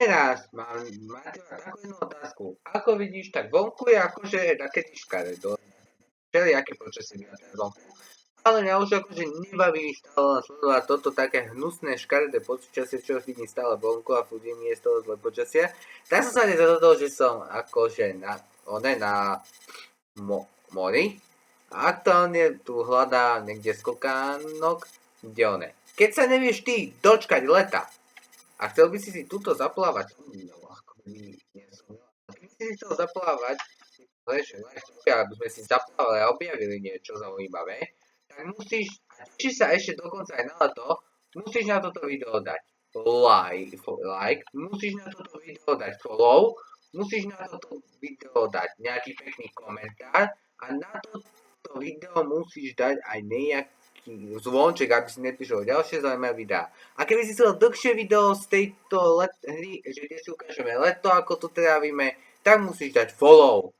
Teraz mám na teba takú jednu otázku. Ako vidíš, tak vonku je akože takedy škaredo. Všelijaké počasie býva teraz vonku. Ale mňa už akože nebaví stále len sledovať toto také hnusné škaredé počasie, čo vidím stále vonku a furt mi je z toho zlé počasie. Tak som sa nezadol, že som akože na mori. A aktuálne tu hľadá niekde skokánok, kde Keď sa nevieš ty dočkať leta a chcel by si túto zaplávať, keby si chcel zaplávať, aby sme si zaplávali a objavili niečo zaujímavé, tak musíš, či sa ešte dokonca aj na leto, musíš na toto video dať like, musíš na toto video dať follow, musíš na toto video dať nejaký pekný komentár a na toto video musíš dať aj nejaký zvonček, aby si nepíšol ďalšie zaujímavé videá. A keby si chcel dlhšie video z tejto hry, že kde si ukážeme leto, ako to trávime, tak musíš dať follow.